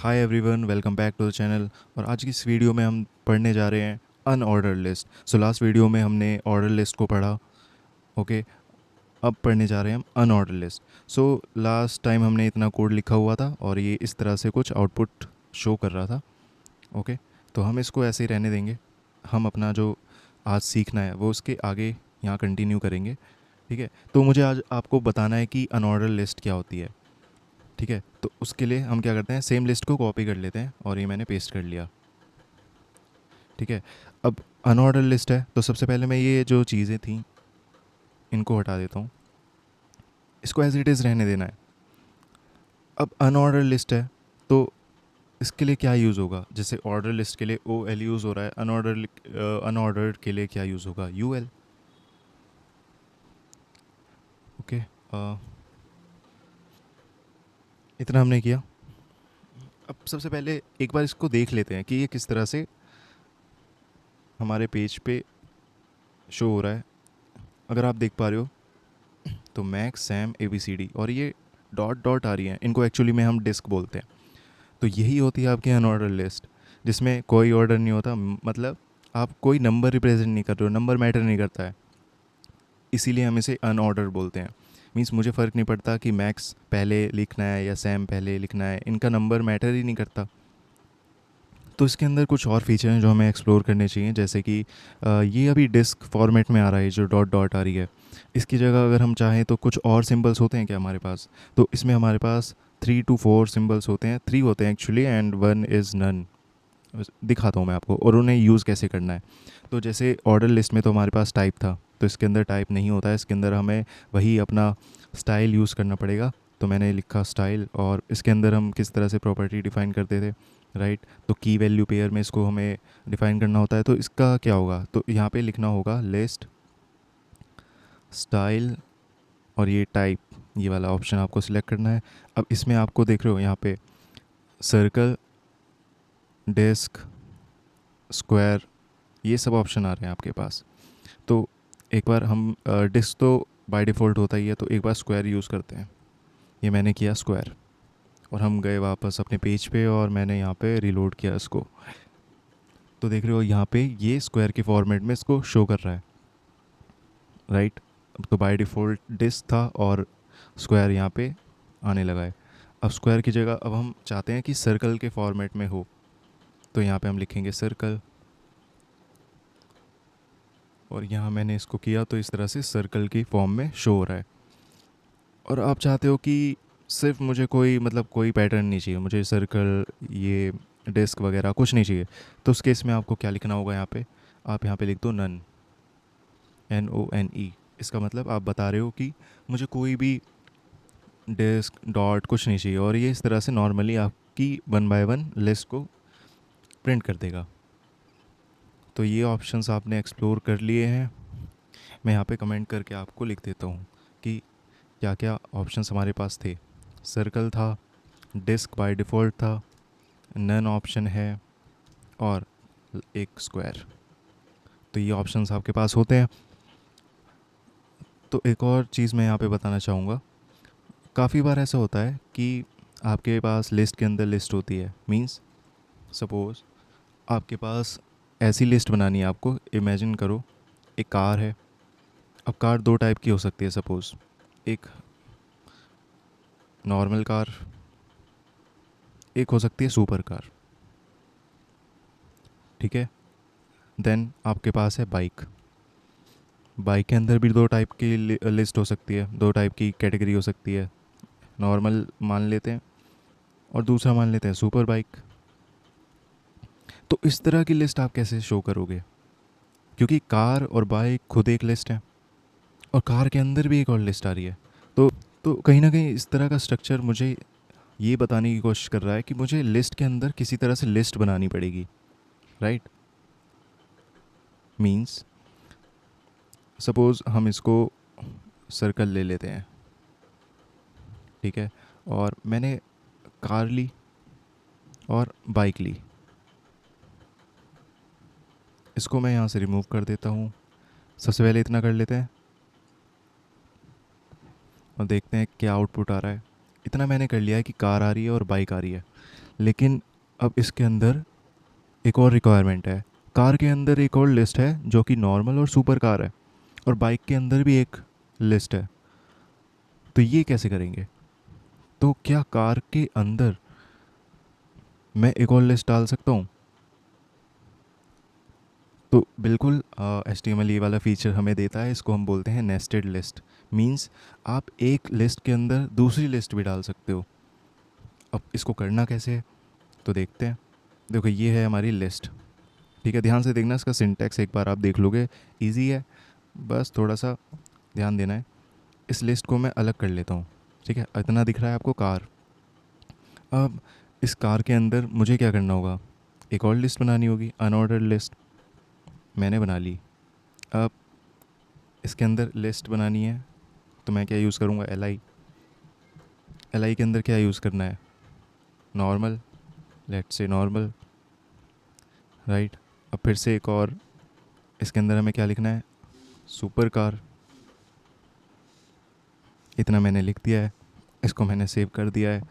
Hi everyone, welcome back to the channel. और आज की इस वीडियो में हम पढ़ने जा रहे हैं unordered list. So last video में हमने ऑर्डर लिस्ट को पढ़ा। ओके, अब पढ़ने जा रहे हैं हम unordered list. So last time हमने इतना कोड लिखा हुआ था और ये इस तरह से कुछ आउटपुट शो कर रहा था। ओके, तो हम इसको ऐसे ही रहने देंगे। हम अपना जो आज सीखना है वो उसके आगे यहाँ कंटिन्यू करेंगे। ठीक है, तो मुझे आज आपको बताना है कि अनऑर्डर लिस्ट क्या होती है। ठीक है, तो उसके लिए हम क्या करते हैं, सेम लिस्ट को कॉपी कर लेते हैं और ये मैंने पेस्ट कर लिया। ठीक है, अब अनऑर्डर लिस्ट है तो सबसे पहले मैं ये जो चीज़ें थी इनको हटा देता हूँ। इसको एज इट इज़ रहने देना है। अब अनऑर्डर लिस्ट है तो इसके लिए क्या यूज़ होगा। जैसे ऑर्डर लिस्ट के लिए ओ एल यूज़ हो रहा है, अनऑर्डर्ड के लिए क्या यूज़ होगा, यू एल। ओके, इतना हमने किया। अब सबसे पहले एक बार इसको देख लेते हैं कि ये किस तरह से हमारे पेज पे शो हो रहा है। अगर आप देख पा रहे हो तो Max Sam A B C D और ये डॉट डॉट आ रही हैं, इनको एक्चुअली में हम डिस्क बोलते हैं। तो यही होती है आपकी अनऑर्डर लिस्ट, जिसमें कोई ऑर्डर नहीं होता। मतलब आप कोई नंबर रिप्रेजेंट नहीं कर रहे हो, नंबर मैटर नहीं करता है, इसीलिए हम इसे अनऑर्डर बोलते हैं। मीन्स मुझे फ़र्क नहीं पड़ता कि मैक्स पहले लिखना है या सैम पहले लिखना है, इनका नंबर मैटर ही नहीं करता। तो इसके अंदर कुछ और फीचर हैं जो हमें एक्सप्लोर करने चाहिए। जैसे कि ये अभी डिस्क फॉर्मेट में आ रहा है, जो डॉट डॉट आ रही है। इसकी जगह अगर हम चाहें तो कुछ और सिंबल्स होते हैं क्या हमारे पास। तो इसमें हमारे पास 3 to 4 सिंबल्स होते हैं, 3 होते हैं एक्चुअली एंड 1 इज़ नन। दिखाता हूँ मैं आपको और उन्हें यूज़ कैसे करना है। तो जैसे ऑर्डर लिस्ट में तो हमारे पास टाइप था, तो इसके अंदर टाइप नहीं होता है। इसके अंदर हमें वही अपना स्टाइल यूज़ करना पड़ेगा। तो मैंने लिखा स्टाइल, और इसके अंदर हम किस तरह से प्रॉपर्टी डिफ़ाइन करते थे, राइट। तो की वैल्यू पेयर में इसको हमें डिफ़ाइन करना होता है। तो इसका क्या होगा, तो यहाँ पे लिखना होगा लिस्ट स्टाइल और ये टाइप, ये वाला ऑप्शन आपको सिलेक्ट करना है। अब इसमें आपको देख रहे हो यहाँ पे सर्कल, डिस्क, स्क्वायर, ये सब ऑप्शन आ रहे हैं आपके पास। तो एक बार हम डिस्क तो बाय डिफ़ॉल्ट होता ही है, तो एक बार स्क्वायर यूज़ करते हैं। ये मैंने किया स्क्वायर और हम गए वापस अपने पेज पे और मैंने यहाँ पे रिलोड किया इसको। तो देख रहे हो यहाँ पे ये स्क्वायर के फॉर्मेट में इसको शो कर रहा है, राइट। तो बाय डिफ़ॉल्ट डिस्क था और स्क्वायर यहाँ पे आने लगा है। अब स्क्वायर की जगह अब हम चाहते हैं कि सर्कल के फॉर्मेट में हो, तो यहाँ पे हम लिखेंगे सर्कल। और यहाँ मैंने इसको किया तो इस तरह से सर्कल की फॉर्म में शो हो रहा है। और आप चाहते हो कि सिर्फ मुझे कोई मतलब कोई पैटर्न नहीं चाहिए, मुझे सर्कल, ये डिस्क वगैरह कुछ नहीं चाहिए। तो उस केस में आपको क्या लिखना होगा यहाँ पे, आप यहाँ पे लिख दो नन, NONE। इसका मतलब आप बता रहे हो कि मुझे कोई भी डिस्क डॉट कुछ नहीं चाहिए, और ये इस तरह से नॉर्मली आपकी 1 by 1 लिस्ट को प्रिंट कर देगा। तो ये ऑप्शंस आपने एक्सप्लोर कर लिए हैं। मैं यहाँ पे कमेंट करके आपको लिख देता हूँ कि क्या क्या ऑप्शंस हमारे पास थे। सर्कल था, डिस्क बाय डिफ़ॉल्ट था, नन ऑप्शन है, और एक स्क्वायर। तो ये ऑप्शंस आपके पास होते हैं। तो एक और चीज़ मैं यहाँ पे बताना चाहूँगा, काफ़ी बार ऐसा होता है कि आपके पास लिस्ट के अंदर लिस्ट होती है। मींस सपोज़ आपके पास ऐसी लिस्ट बनानी है आपको। इमेजिन करो एक कार है। अब कार दो टाइप की हो सकती है। सपोज़ एक नॉर्मल कार, एक हो सकती है सुपर कार। ठीक है, देन आपके पास है बाइक। बाइक के अंदर भी दो टाइप की लिस्ट हो सकती है, दो टाइप की कैटेगरी हो सकती है। नॉर्मल मान लेते हैं और दूसरा मान लेते हैं सुपर बाइक। तो इस तरह की लिस्ट आप कैसे शो करोगे, क्योंकि कार और बाइक खुद एक लिस्ट है और कार के अंदर भी एक और लिस्ट आ रही है। तो तो कहीं ना कहीं इस तरह का स्ट्रक्चर मुझे ये बताने की कोशिश कर रहा है कि मुझे लिस्ट के अंदर किसी तरह से लिस्ट बनानी पड़ेगी, राइट। मींस सपोज़ हम इसको सर्कल ले लेते हैं, ठीक है, और मैंने कार ली और बाइक ली। इसको मैं यहाँ से रिमूव कर देता हूँ। सबसे पहले इतना कर लेते हैं और देखते हैं क्या आउटपुट आ रहा है। इतना मैंने कर लिया है कि कार आ रही है और बाइक आ रही है। लेकिन अब इसके अंदर एक और रिक्वायरमेंट है। कार के अंदर एक और लिस्ट है जो कि नॉर्मल और सुपर कार है, और बाइक के अंदर भी एक लिस्ट है। तो ये कैसे करेंगे? तो क्या कार के अंदर मैं एक और लिस्ट डाल सकता हूँ? तो बिल्कुल HTML ये वाला फीचर हमें देता है, इसको हम बोलते हैं नेस्टेड लिस्ट। मींस आप एक लिस्ट के अंदर दूसरी लिस्ट भी डाल सकते हो। अब इसको करना कैसे है, तो देखते हैं। देखो ये है हमारी लिस्ट, ठीक है। ध्यान से देखना, इसका सिंटैक्स एक बार आप देख लोगे, इजी है, बस थोड़ा सा ध्यान देना है। इस लिस्ट को मैं अलग कर लेता हूँ, ठीक है। इतना दिख रहा है आपको कार। अब इस कार के अंदर मुझे क्या करना होगा, एक और लिस्ट बनानी होगी, अनऑर्डर्ड लिस्ट। मैंने बना ली। अब इसके अंदर लिस्ट बनानी है तो मैं क्या यूज़ करूँगा, LI के अंदर क्या यूज़ करना है, normal, let's say normal, right. अब फिर से एक और, इसके अंदर हमें क्या लिखना है, सुपर कार। इतना मैंने लिख दिया है, इसको मैंने सेव कर दिया है,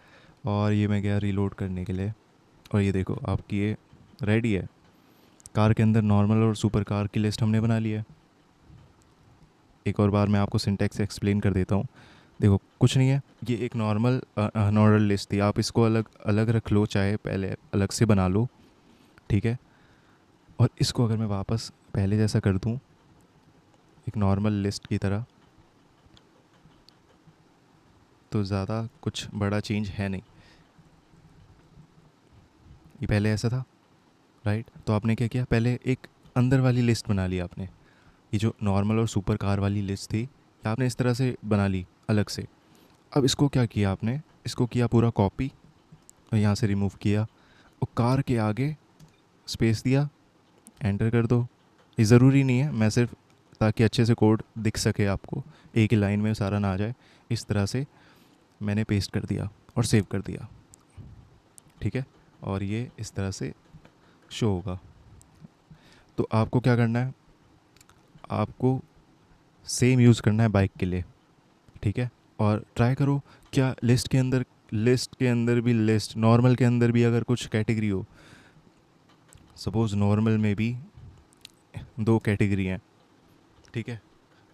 और ये मैं गया रीलोड करने के लिए, और ये देखो आपकी ये रेडी है। कार के अंदर नॉर्मल और सुपर कार की लिस्ट हमने बना ली है। एक और बार मैं आपको सिंटैक्स एक्सप्लेन कर देता हूँ। देखो कुछ नहीं है, ये एक नॉर्मल अनऑर्डर लिस्ट थी, आप इसको अलग अलग रख लो, चाहे पहले अलग से बना लो, ठीक है। और इसको अगर मैं वापस पहले जैसा कर दूँ, एक नॉर्मल लिस्ट की तरह, तो ज़्यादा कुछ बड़ा चेंज है नहीं। ये पहले ऐसा था, राइट। तो आपने क्या किया, पहले एक अंदर वाली लिस्ट बना ली आपने। ये जो नॉर्मल और सुपर कार वाली लिस्ट थी, आपने इस तरह से बना ली अलग से। अब इसको क्या किया आपने, इसको किया पूरा कॉपी, और यहाँ से रिमूव किया, और कार के आगे स्पेस दिया, एंटर कर दो। ये ज़रूरी नहीं है, मैं सिर्फ ताकि अच्छे से कोड दिख सके आपको, एक ही लाइन में सारा ना आ जाए, इस तरह से मैंने पेस्ट कर दिया और सेव कर दिया, ठीक है। और ये इस तरह से शो होगा। तो आपको क्या करना है, आपको सेम यूज़ करना है बाइक के लिए, ठीक है। और ट्राई करो, क्या लिस्ट के अंदर भी लिस्ट, नॉर्मल के अंदर भी अगर कुछ कैटेगरी हो, सपोज़ नॉर्मल में भी 2 कैटेगरी हैं, ठीक है,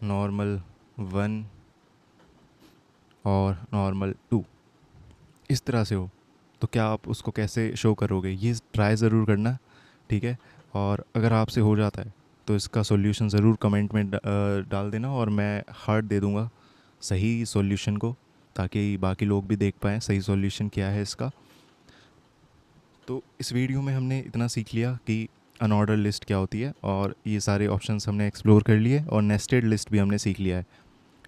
नॉर्मल 1 और नॉर्मल 2, इस तरह से हो, तो क्या आप उसको कैसे शो करोगे, ये ट्राई ज़रूर करना, ठीक है। और अगर आपसे हो जाता है तो इसका सॉल्यूशन ज़रूर कमेंट में डाल देना, और मैं हार्ट दे दूँगा सही सॉल्यूशन को, ताकि बाकी लोग भी देख पाएँ सही सॉल्यूशन क्या है इसका। तो इस वीडियो में हमने इतना सीख लिया कि अनऑर्डर लिस्ट क्या होती है, और ये सारे ऑप्शंस हमने एक्सप्लोर कर लिए, और नेस्टेड लिस्ट भी हमने सीख लिया है,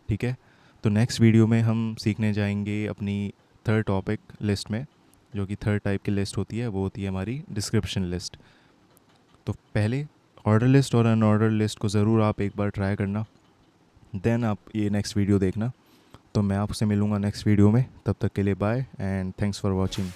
ठीक है। तो नेक्स्ट वीडियो में हम सीखने जाएंगे अपनी थर्ड टॉपिक लिस्ट में, जो कि थर्ड टाइप की लिस्ट होती है, वो होती है हमारी डिस्क्रिप्शन लिस्ट। तो पहले ऑर्डर लिस्ट और अनऑर्डर लिस्ट को ज़रूर आप एक बार ट्राई करना, देन आप ये नेक्स्ट वीडियो देखना। तो मैं आपसे मिलूँगा नेक्स्ट वीडियो में, तब तक के लिए bye and thanks for watching.